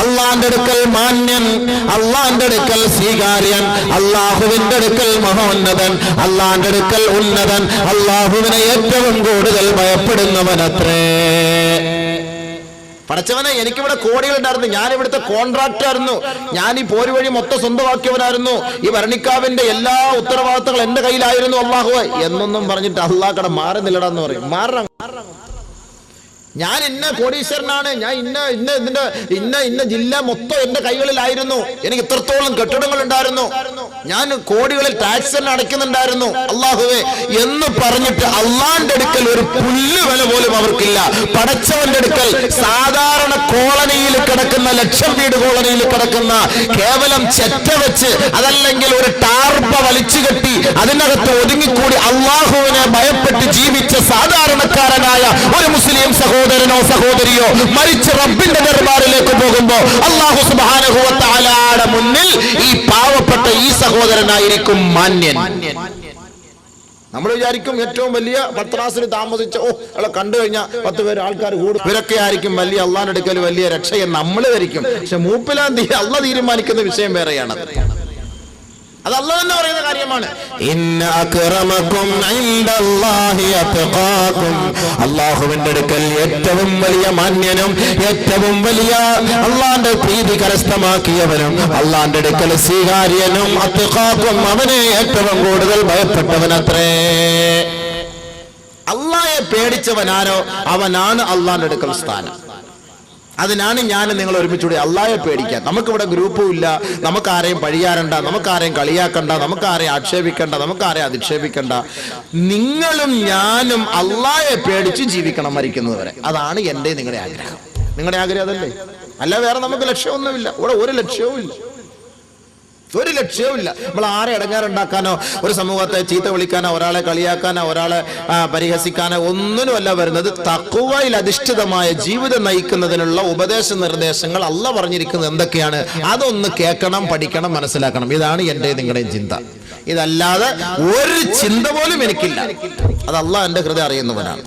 അള്ളാന്റെ അടുക്കൽ മാന്യൻ, അള്ളാന്റെ അടുക്കൽ സ്വീകാര്യൻ, അള്ളാഹുവിന്റെ അടുക്കൽ മഹോന്നതൻ, അള്ളാന്റെ അടുക്കൽ ഉന്നതൻ, അള്ളാഹുവിനെ ഏറ്റവും കൂടുതൽ ഭയപ്പെടുന്നവനത്രേ. പടച്ചവനെ, എനിക്കിവിടെ കോടികളുണ്ടായിരുന്നു, ഞാൻ ഇവിടുത്തെ കോൺട്രാക്ടറായിരുന്നു, ഞാൻ ഈ പോര് വഴി മൊത്തം സ്വന്തമാക്കിയവനായിരുന്നു, ഈ ഭരണിക്കാവിന്റെ എല്ലാ ഉത്തരവാദിത്തങ്ങൾ എന്റെ കയ്യിലായിരുന്നു അള്ളാഹുവേ എന്നൊന്നും പറഞ്ഞിട്ട് അള്ളാഹ് മാറി നില്ലടാന്ന് പറയും. മാറണം. ഞാൻ ഇന്ന കോടീശ്വരനാണ്, ഞാൻ ഇന്ന ജില്ല മൊത്തം എന്റെ കൈകളിലായിരുന്നു, എനിക്ക് ഇത്രത്തോളം കെട്ടിടങ്ങൾ ഉണ്ടായിരുന്നു, ഞാൻ കോടികളിൽ ടാക്സ് അടയ്ക്കുന്നുണ്ടായിരുന്നു അള്ളാഹുവേ എന്ന് പറഞ്ഞിട്ട് അള്ളാന്റെ അടുക്കൽ ഒരു പുല്ല് വില പോലും അവർക്കില്ല. പടച്ചവന്റെ അടുക്കൽ സാധാരണ കോളനിയിൽ കിടക്കുന്ന, ലക്ഷം വീട് കോളനിയിൽ കിടക്കുന്ന കേവലം ചെറ്റ വെച്ച് അതല്ലെങ്കിൽ ഒരു ടാർപ്പ വലിച്ചു കെട്ടി അതിനകത്ത് ഒതുങ്ങിക്കൂടി അള്ളാഹുവിനെ ഭയപ്പെട്ട് ജീവിച്ച സാധാരണക്കാരനായ ഒരു മുസ്ലിം സഹോദരനോ സഹോദരിയോ മരിച്ച റബ്ബിന്റെ ദർബാറിലേക്ക് പോകുമ്പോ അല്ലാഹു സുബ്ഹാനഹു വ തആലയുടെ മുന്നിൽ ഈ പാവപ്പെട്ട ഈ സഹോദരനായിരിക്കും മാന്യൻ. നമ്മൾ വിചാരിക്കും ഏറ്റവും വലിയ പത്രാസിൽ താമസിച്ച അവളെ കണ്ടു കഴിഞ്ഞാൽ 10 പേര് ആൾക്കാർ കൂടും, ഇവരൊക്കെ ആയിരിക്കും വലിയ അള്ളാന്റെ അടുക്കൽ വലിയ രക്ഷയെന്ന് നമ്മൾ ധരിക്കും. പക്ഷെ മൂപ്പിലാൻ അള്ളാഹ് തീരുമാനിക്കുന്ന വിഷയം വേറെയാണ്. അത് അല്ലാഹ് തന്നെ പറയുന്ന കാര്യമാണ്. ഇന്ന അക്രമകും ഇൻദല്ലാഹി അത്ഖാകും. അല്ലാഹുവിന്റെ അടുക്കൽ ഏറ്റവും വലിയ മാന്യനും ഏറ്റവും വലിയ അല്ലാഹുവിന്റെ പ്രീതി കരസ്ഥമാക്കിയവനും അല്ലാഹുവിന്റെ അടുക്കൽ സ്വീകാര്യനും അത്ഖാകും, അവനെ ഏറ്റവും കൂടുതൽ ഭയപ്പെട്ടവനത്രേ. അല്ലാഹയെ പേടിച്ചവനാരോ അവനാണ് അല്ലാഹുവിന്റെ അടുക്കൽ സ്ഥാനം. അതിനാണ് ഞാൻ നിങ്ങൾ ഒരുമിച്ചുകൂടി അള്ളാഹയെ പേടിക്കാൻ. നമുക്കിവിടെ ഗ്രൂപ്പും ഇല്ല, നമുക്കാരെയും പഴിയാറണ്ട, നമുക്കാരെയും കളിയാക്കണ്ട, നമുക്കാരെയും ആക്ഷേപിക്കണ്ട, നമുക്കാരെയും അധിക്ഷേപിക്കണ്ട. നിങ്ങളും ഞാനും അള്ളാഹയെ പേടിച്ച് ജീവിക്കണം മരിക്കുന്നത് വരെ. അതാണ് എൻ്റെ നിങ്ങളുടെ ആഗ്രഹം. നിങ്ങളുടെ ആഗ്രഹം അതല്ലേ? അല്ല വേറെ നമുക്ക് ലക്ഷ്യമൊന്നുമില്ല. ഇവിടെ ഒരു ലക്ഷ്യവും ഇല്ല, ഒരു ലക്ഷ്യവുമില്ല. നമ്മൾ ആരെ ഇടങ്ങാറുണ്ടാക്കാനോ ഒരു സമൂഹത്തെ ചീത്ത വിളിക്കാനോ ഒരാളെ കളിയാക്കാനോ ഒരാളെ പരിഹസിക്കാനോ ഒന്നിനുമല്ല വരുന്നത്. തഖ്വയിൽ അധിഷ്ഠിതമായ ജീവിതം നയിക്കുന്നതിനുള്ള ഉപദേശ നിർദ്ദേശങ്ങൾ അല്ലാഹ് പറഞ്ഞിരിക്കുന്നത് എന്തൊക്കെയാണ് അതൊന്ന് കേൾക്കണം, പഠിക്കണം, മനസ്സിലാക്കണം. ഇതാണ് എൻ്റെ നിങ്ങളുടെയും ചിന്ത. ഇതല്ലാതെ ഒരു ചിന്ത പോലും എനിക്കില്ല. അത് അല്ലാഹ് എൻ്റെ ഹൃദയം അറിയുന്നവനാണ്.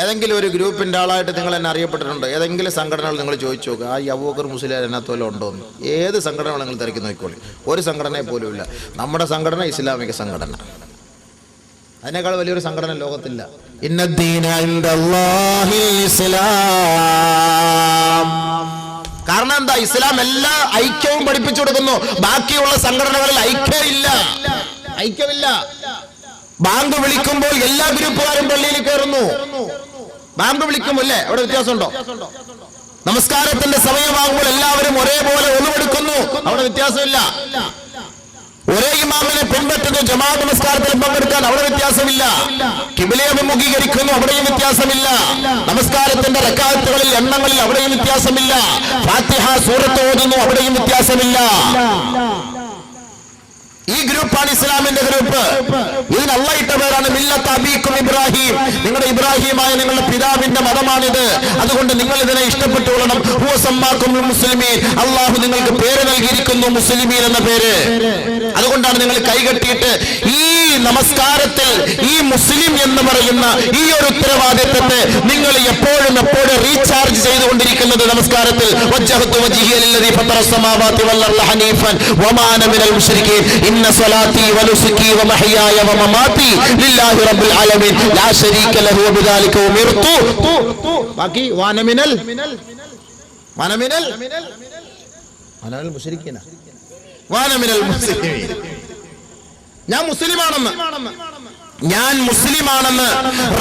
ഏതെങ്കിലും ഒരു ഗ്രൂപ്പിൻ്റെ ആളായിട്ട് നിങ്ങൾ എന്നെ അറിയപ്പെട്ടിട്ടുണ്ട്? ഏതെങ്കിലും സംഘടനകൾ നിങ്ങൾ ചോദിച്ചു നോക്കുക, ആ അബൂബക്കർ മുസ്ലിയാർ അതിനകത്ത് വല്ലതും ഉണ്ടോന്ന്? ഏത് സംഘടനകൾ നിങ്ങൾ തിരക്കി നോക്കിക്കോളി, ഒരു സംഘടനയെ പോലും ഇല്ല. നമ്മുടെ സംഘടന ഇസ്ലാമിക സംഘടന, അതിനേക്കാൾ വലിയൊരു സംഘടന ലോകത്തില്ല. ഇന്നദ്ദീന ഇൻദല്ലാഹിൽ ഇസ്ലാം. കാരണം എന്താ? ഇസ്ലാം എല്ലാ ഐക്യവും പഠിപ്പിച്ചു കൊടുക്കുന്നു. ബാക്കിയുള്ള സംഘടനകളിൽ ഐക്യമില്ല. ബാങ്ക് വിളിക്കുമ്പോൾ എല്ലാ ഗ്രൂപ്പുകാരും പള്ളിയിൽ കയറുന്നു. ബാങ്ക് വിളിക്കുമ്പോൾ അല്ലേ അവിടെ വ്യത്യാസമുണ്ടോ? നമസ്കാരത്തിന്റെ സമയമാകുമ്പോൾ എല്ലാവരും ഒരേപോലെ ഒളിവെടുക്കുന്നു, അവിടെ വ്യത്യാസമില്ല. ഒരേ ഇമാമിനെ പിൻപറ്റുന്നു, ജമാഅത്ത് നമസ്കാരത്തിൽ പങ്കെടുക്കാൻ അവിടെ വ്യത്യാസമില്ല. ഖിബ്ലയെ അഭിമുഖീകരിക്കുന്നു, അവിടെയും വ്യത്യാസമില്ല. നമസ്കാരത്തിന്റെ റക്അത്തുകളിൽ എണ്ണങ്ങളിൽ അവിടെയും വ്യത്യാസമില്ല. ഫാത്തിഹ സൂറത്ത് ഓതുന്നു, അവിടെയും വ്യത്യാസമില്ല. ഈ ഗ്രൂപ്പാണ് ഇസ്ലാമിന്റെ ഗ്രൂപ്പ്. ഇതിന് അല്ലാഹ് ഇട്ട പേരാണ് മില്ലത്ത് അബീക്കും ഇബ്രാഹിം. നിങ്ങളുടെ ഇബ്രാഹിമായ നിങ്ങളുടെ പിതാവിന്റെ മതമാണിത്. അതുകൊണ്ട് നിങ്ങൾ ഇതിനെ ഇഷ്ടപ്പെട്ടുകൊള്ളണം. ഹുവ സമ്മാക്കും മുസ്ലിമീൻ. അല്ലാഹു നിങ്ങൾക്ക് പേര് നൽകിയിരിക്കുന്നു മുസ്ലിമീൻ എന്ന പേര്. അതുകൊണ്ടാണ് നിങ്ങൾ കൈകെട്ടിയിട്ട് ഈ നമസ്കാരത്തിൽ ഈ മുസ്ലിം എന്ന് പറയുന്ന ഈ ഒരു ഉത്തരവാദിത്തത്തെ നിങ്ങൾ എപ്പോഴും റീചാർജ് ചെയ്തുകൊണ്ടിരിക്കുന്നത്. നമസ്കാരത്തിൽ വജ്ജഹതു വജ്ഹിയ ലില്ലദീ ഫത്തറ അസ്സമാവാതി വൽ അർള ഹനീഫൻ വമാ അന മിനൽ മുശ്രികീൻ ഇന്ന സ്വലാത്തി വനുസുകി വമഹ്യായ വമമാതി ലില്ലാഹി റബ്ബിൽ ആലമീൻ ലാ ശരീക ലഹു വബിദാലിക ഉമിർതു. ബാക്കി വാന മിനൽ മുശ്രികീന വാന മിനൽ മുസ്ലിമീൻ. ഞാൻ മുസ്ലിമാണെന്ന്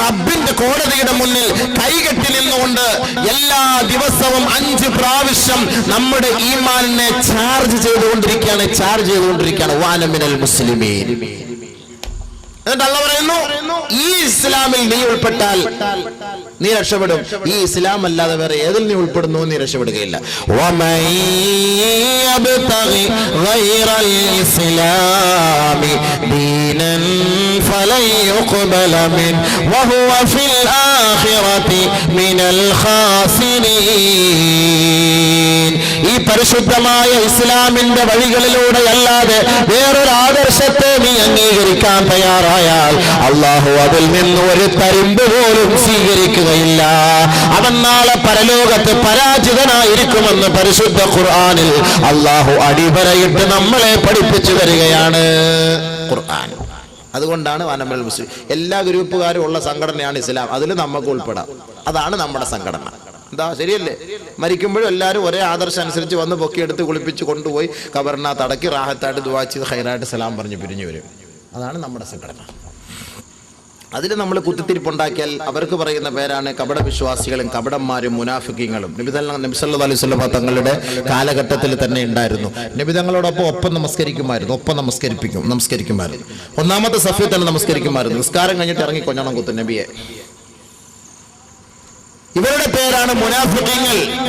റബ്ബിന്റെ കോടതിയുടെ മുന്നിൽ കൈകെട്ടി നിന്നുകൊണ്ട് എല്ലാ ദിവസവും 5 പ്രാവശ്യം നമ്മുടെ ഈമാനിനെ ചാർജ് ചെയ്തുകൊണ്ടിരിക്കുകയാണ്. വാന മിനൽ മുസ്ലിമീൻ. എന്നിട്ട് അല്ലാഹ് പറയുന്നു, ഈ ഇസ്ലാമിൽ നീ ഉൾപ്പെട്ടാൽ നീ രക്ഷപ്പെടും. ഈ ഇസ്ലാം അല്ലാതെ വേറെ ഏതിൽ നീ ഉൾപ്പെടുന്നു നീ രക്ഷപ്പെടുകയില്ല. ഈ പരിശുദ്ധമായ ഇസ്ലാമിന്റെ വഴികളിലൂടെ അല്ലാതെ വേറൊരു ആദർശത്തെ നീ അംഗീകരിക്കാൻ തയ്യാറായാൽ അള്ളാഹു അതിൽ നിന്ന് ഒരു തരിമ്പ് പോലും സ്വീകരിക്കുകയില്ല. അവൻ നാളെ പരലോകത്ത് പരാജിതനായിരിക്കുമെന്ന് പരിശുദ്ധ ഖുർആനിൽ അള്ളാഹു അടിവരയിട്ട് നമ്മളെ പഠിപ്പിച്ചു തരികയാണ് ഖുർആൻ. അതുകൊണ്ടാണ് വാനമ്പൽ മുസ്ലിം എല്ലാ ഗ്രൂപ്പുകാരും ഉള്ള സംഘടനയാണ് ഇസ്ലാം. അതിൽ നമുക്ക് ഉൾപ്പെടാം. അതാണ് നമ്മുടെ സംഘടന. എന്താ ശരിയല്ലേ? മരിക്കുമ്പോഴും എല്ലാവരും ഒരേ ആദർശം അനുസരിച്ച് വന്ന് പൊക്കിയെടുത്ത് കുളിപ്പിച്ച് കൊണ്ടുപോയി ഖബറിനകത്ത് അടക്കി റാഹത്തായിട്ട് ദുആ ചെയ്ത് ഖൈറായിട്ട് സലാം പറഞ്ഞ് പിരിഞ്ഞു വരും. അതാണ് നമ്മുടെ സംഘടന. അതിൽ നമ്മൾ കുത്തിത്തിരിപ്പുണ്ടാക്കിയാൽ അവർക്ക് പറയുന്ന പേരാണ് കപട വിശ്വാസികളും കപടന്മാരും മുനാഫിക്കീങ്ങളും. നബി സല്ലല്ലാഹു അലൈഹി വസല്ലം തങ്ങളുടെ കാലഘട്ടത്തിൽ തന്നെ ഉണ്ടായിരുന്നു. നബി തങ്ങളോടൊപ്പം ഒപ്പം നമസ്കരിക്കുമായിരുന്നു, ഒപ്പം നമസ്കരിക്കുമായിരുന്നു. ഒന്നാമത്തെ സഫിൽ തന്നെ നമസ്കരിക്കുമായിരുന്നു. നിസ്കാരം കഴിഞ്ഞിട്ട് ഇറങ്ങി കൊഞ്ഞണം കുത്തും നബിയെ. ഇവരുടെ പേരാണ്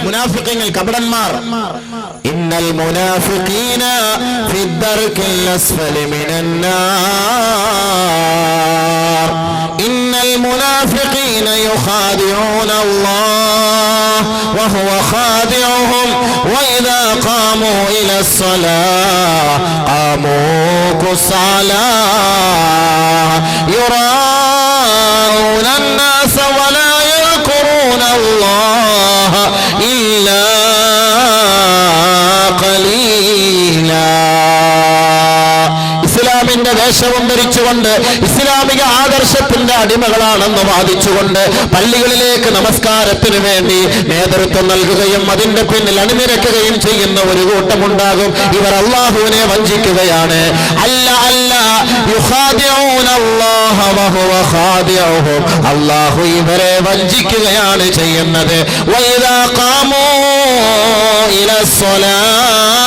മുനാഫിഖീങ്ങൾ, കപടന്മാർ. ഇന്നൽ മുനാഫിഖീന ഫിദ്ദർകിൽ അസ്ഫലി മിനന്നാർ. ഇന്നൽ മുനാഫിഖീന യുഖാദിഊന അല്ലാഹ് വഹുവ ഖാദിഉഹും വഇദാ ഖാമൂ ഇലസ്സലാഹ് ഖാമൂ കുസാലാ യുറാഊന അന്നാസ വലാ الله إلا قليلا. ഇസ്ലാമിന്റെ വേഷവും ധരിച്ചുകൊണ്ട് ഇസ്ലാമിക ആദർശത്തിന്റെ അടിമകളാണെന്ന് വാദിച്ചുകൊണ്ട് പള്ളികളിലേക്ക് നമസ്കാരത്തിന് വേണ്ടി നേതൃത്വം നൽകുകയും അതിന്റെ പിന്നിൽ അണിനിരക്കുകയും ചെയ്യുന്ന ഒരു കൂട്ടമുണ്ടാകും. ഇവർ അല്ലാഹുവിനെ വഞ്ചിക്കുകയാണ്. അല്ലാഹു ഇവരെ വഞ്ചിക്കുകയാണ് ചെയ്യുന്നത്. വഇദാ ഖാമൂ ഇലസ്സലാഹ്,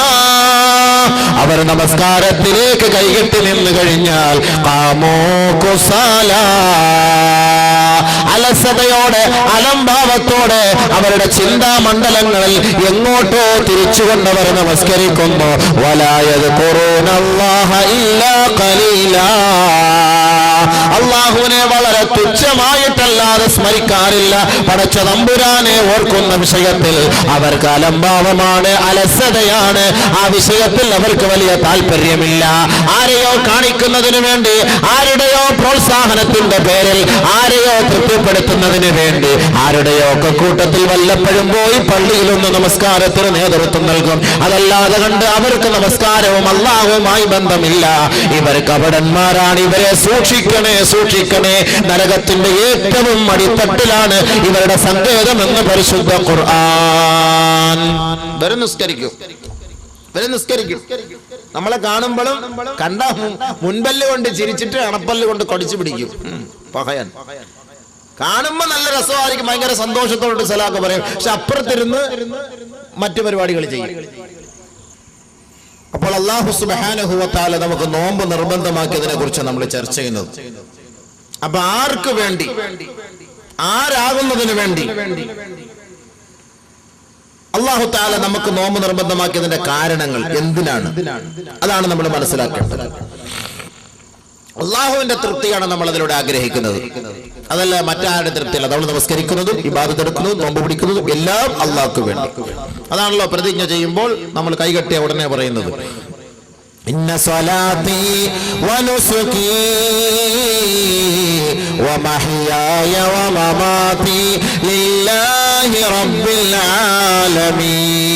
അവർ നമസ്കാരത്തിലേക്ക് കൈകെട്ടി നിന്ന് കഴിഞ്ഞാൽ ഖാമൂ കുസാലാ, അലസതയോടെ അലംഭാവത്തോടെ അവരുടെ ചിന്താമണ്ഡലങ്ങളിൽ എങ്ങോട്ടോ തിരിച്ചുകൊണ്ടവർ നമസ്കരിക്കുന്നു. വലാ യദ്കുറൂനല്ലാഹ ഇല്ലാ ഖലീലാ, അല്ലാഹുവിനെ വളരെ തുച്ഛമായിട്ടല്ലാതെ സ്മരിക്കാറില്ല. പടച്ച തമ്പുരാനെ ഓർക്കുന്ന വിഷയത്തിൽ അവർക്ക് അലംഭാവമാണ്, അലസതയാണ്. ആ വിഷയത്തിൽ അവർക്ക് വലിയ താല്പര്യമില്ല. ആരെയോ കാണിക്കുന്നതിന് വേണ്ടി, ആരുടെയോ പ്രോത്സാഹനത്തിന്റെ പേരിൽ, ആരെയോ തൃപ്തിപ്പെടുത്തുന്നതിന് വേണ്ടി, ആരുടെയോ ഒക്കെ കൂട്ടത്തിൽ വല്ലപ്പോഴും പോയി പള്ളിയിലൊന്ന് നമസ്കാരത്തിന് നേതൃത്വം നൽകും. അതല്ലാതെ കണ്ട് അവർക്ക് നമസ്കാരവും അല്ലാഹുവുമായി ബന്ധമില്ല. ഇവർ കപടന്മാരാണ്. ഇവരെ സൂക്ഷിക്കണേ. നരകത്തിന്റെ ഏറ്റവും അടിത്തട്ടിലാണ് ഇവരുടെ സങ്കേതമെന്ന് പരിശുദ്ധ ഖുർആൻ. നിസ്കരിക്കും. നമ്മളെ കാണുമ്പോഴും കണ്ട മുൻപല്ല് കൊണ്ട് ചിരിച്ചിട്ട് അണപ്പല്ല് കൊണ്ട് കടിച്ചു പിടിക്കും. പകയൻ കാണുമ്പോ നല്ല രസമായിരിക്കും, ഭയങ്കര സന്തോഷത്തോട് സലാക്ക് പറയും. പക്ഷെ അപ്പുറത്തിരുന്ന് മറ്റു പരിപാടികൾ ചെയ്യും. അപ്പോൾ അല്ലാഹു സുബ്ഹാനഹു വ തആല നമുക്ക് നോമ്പ് നിർബന്ധമാക്കിയതിനെ കുറിച്ച് നമ്മൾ ചർച്ച ചെയ്യുന്നത്. അപ്പൊ ആർക്ക് വേണ്ടി, ആരാകുന്നതിന് വേണ്ടി അല്ലാഹു തആല നമുക്ക് നോമ്പ് നിർബന്ധമാക്കിയതിന്റെ കാരണങ്ങൾ എന്തിനാണ്? അതാണ് നമ്മൾ മനസ്സിലാക്കേണ്ടത്. അള്ളാഹുവിന്റെ തൃപ്തിയാണ് നമ്മൾ അതിലൂടെ ആഗ്രഹിക്കുന്നത്, അതല്ല മറ്റാരുടെ തൃപ്തിയല്ല. നമ്മൾ നമസ്കരിക്കുന്നതും ഇബാദത്ത് എടുക്കുന്നതും നോമ്പ് പിടിക്കുന്നതും എല്ലാം അള്ളാഹ്ക്ക് വേണ്ടി. അതാണല്ലോ പ്രതിജ്ഞ ചെയ്യുമ്പോൾ നമ്മൾ കൈകെട്ടിയ ഉടനെ പറയുന്നത്, ഇന്ന സ്വലാത്തി വനുസുകി വമഹ്യായ വമമാതി ലില്ലാഹി റബ്ബിൽ ആലമീൻ.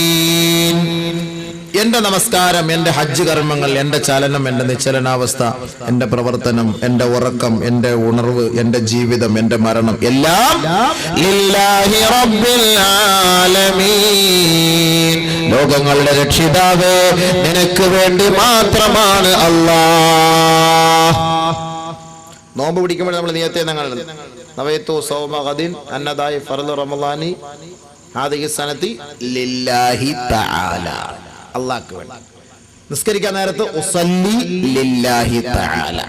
എന്റെ നമസ്കാരം, എന്റെ ഹജ്ജ് കർമ്മങ്ങൾ, എന്റെ ചലനം, എന്റെ നിശ്ചലനാവസ്ഥ, എന്റെ പ്രവർത്തനം, എന്റെ ഉറക്കം, എന്റെ ഉണർവ്, എന്റെ ജീവിതം, എന്റെ മരണം എല്ലാം ലില്ലാഹി റബ്ബിൽ ആലമീൻ, ലോകങ്ങളുടെ രക്ഷിതാവേ നിനക്ക് വേണ്ടി മാത്രമാണ് അല്ലാഹ്. നോമ്പ് പിടിക്കുമ്പോൾ നമ്മൾ നിയത്തെ നവയത്തു സൗമ ഗദിൻ അന്നദായി ഫർദ് റമളാനി ഹാദിഹി സനതി ലില്ലാഹി തആല, അല്ലാഹ്ക്ക് വേണ്ടി. നിസ്കരിക്കാൻ നേരത്ത് ഉസല്ലി ലില്ലാഹി തആല,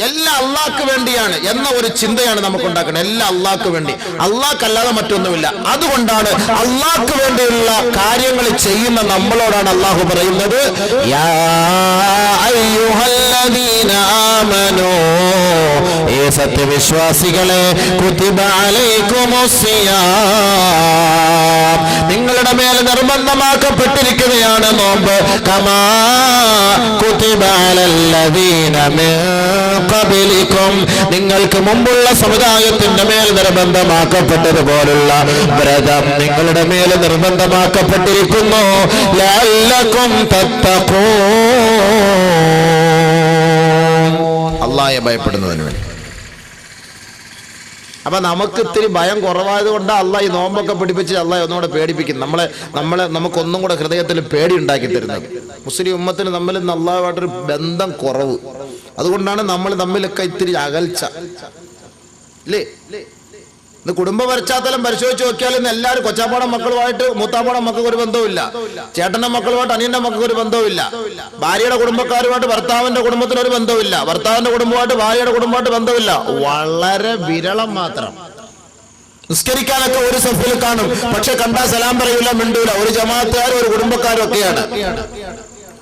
എല്ലാം അള്ളാഹ്ക്ക് വേണ്ടിയാണ് എന്ന ഒരു ചിന്തയാണ് നമുക്ക് ഉണ്ടാക്കുന്നത്. എല്ലാം അള്ളാഹ്ക്ക് വേണ്ടി, അള്ളാഹ്ക്കല്ലാതെ മറ്റൊന്നുമില്ല. അതുകൊണ്ടാണ് അള്ളാഹ്ക്ക് വേണ്ടിയുള്ള കാര്യങ്ങൾ ചെയ്യുന്ന നമ്മളോടാണ് അള്ളാഹു പറയുന്നത്, യാ അയ്യുഹല്ലദീന ആമനൂ, ഏ സത്യവിശ്വാസികളെ, കുതിബ അലൈക്കുമുസ്സിയാം, നിങ്ങളുടെ മേൽ നിർബന്ധമാക്കപ്പെട്ടിരിക്കുകയാണ് നോമ്പ്. കമാ കുതിബ അലല്ലദീന മിൻ ഖബലികും, നിങ്ങൾക്ക് മുമ്പുള്ള സമുദായത്തിന്റെ മേൽ നിർബന്ധമാക്കപ്പെട്ടതുപോലുള്ള വ്രതം നിങ്ങളുടെ മേൽ നിർബന്ധമാക്കപ്പെട്ടിരിക്കുന്നു. ലഅല്ലകും തത്തഖൂൻ, അല്ലാഹയെ ഭയപ്പെടുന്നതിന് വേണ്ടി. അപ്പൊ നമുക്ക് ഇത്തിരി ഭയം കുറവായത് കൊണ്ട് അള്ളാഹ് ഈ നോമ്പൊക്കെ പിടിപ്പിച്ച് അള്ളാഹ് ഒന്നുകൂടെ പേടിപ്പിക്കും നമുക്കൊന്നും കൂടെ ഹൃദയത്തിൽ പേടി ഉണ്ടാക്കി തരുന്നത്. മുസ്ലിം ഉമ്മത്തിന് തമ്മിൽ അള്ളാഹുമായിട്ടൊരു ബന്ധം കുറവ്, അതുകൊണ്ടാണ് നമ്മൾ തമ്മിലൊക്കെ ഇത്തിരി അകൽച്ച അല്ലേ. ഇന്ന് കുടുംബ പശ്ചാത്തലം പരിശോധിച്ച് നോക്കിയാൽ ഇന്ന് എല്ലാവരും കൊച്ചാപ്പാടം മക്കളുമായിട്ട് മൂത്താപ്പാടം മക്കൾക്ക് ഒരു ബന്ധവുമില്ല, ചേട്ടന്റെ മക്കളുമായിട്ട് അനിയന്റെ മക്കൾക്ക് ഒരു ബന്ധവുമില്ല, ഭാര്യയുടെ കുടുംബക്കാരുമായിട്ട് ഭർത്താവിന്റെ കുടുംബത്തിന് ഒരു ബന്ധവുമില്ല, ഭർത്താവിന്റെ കുടുംബമായിട്ട് ഭാര്യയുടെ കുടുംബമായിട്ട് ബന്ധമില്ല. വളരെ വിരളം മാത്രം. നിസ്കരിക്കാനൊക്കെ ഒരു സഫിൽ കാണും, പക്ഷെ കണ്ടാ സലാം പറയൂല, മിണ്ടൂല. ഒരു ജമാഅത്തുകാരും ഒരു കുടുംബക്കാരും ഒക്കെയാണ്.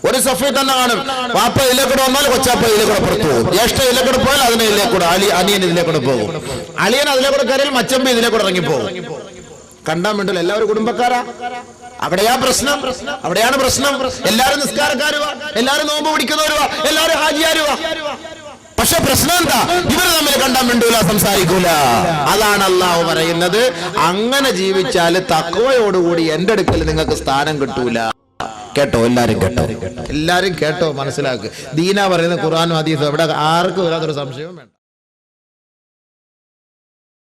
ഒരു സഫിൽ തന്നെ കാണും. വാപ്പ ഇതിലേക്കൂടെ വന്നാൽ കൊച്ചാപ്പ ഇതിലേക്കൂടെ പുറത്തു പോകും, ജ്യേഷ്ഠ ഇതിലേക്കൂടെ പോയാൽ അതിനെ ഇതിലേക്കൂടെ, അനിയൻ ഇതിലേക്കൂടെ പോകും, അളിയൻ അതിലേക്കൂടെ കയറിയാൽ മച്ചമ്പി ഇതിലേക്കൂടെ ഇറങ്ങിപ്പോകും. കണ്ടാൻ വേണ്ടില്ല, എല്ലാവരും കുടുംബക്കാരാ. അവിടെയാണ് പ്രശ്നം. എല്ലാവരും നിസ്കാരക്കാരുവാ, എല്ലാവരും നോമ്പ് പിടിക്കുന്നവരുവാ, എല്ലാവരും ഹാജിയാരുവാ. പക്ഷെ പ്രശ്നം എന്താ? ഇവർ തമ്മിൽ കണ്ടാൻ വേണ്ടൂല, സംസാരിക്കൂല. അതാണ് അള്ളാഹു പറയുന്നത്, അങ്ങനെ ജീവിച്ചാൽ തഖ്വയോടുകൂടി എന്റെ അടുക്കൽ നിങ്ങൾക്ക് സ്ഥാനം കിട്ടൂല. കേട്ടോ, എല്ലാരും കേട്ടോ, മനസ്സിലാക്കുക. ദീന പറയുന്ന ഖുർആനും ഹദീസും എവിടെ ആർക്കും വരാത്തൊരു സംശയവും വേണ്ട.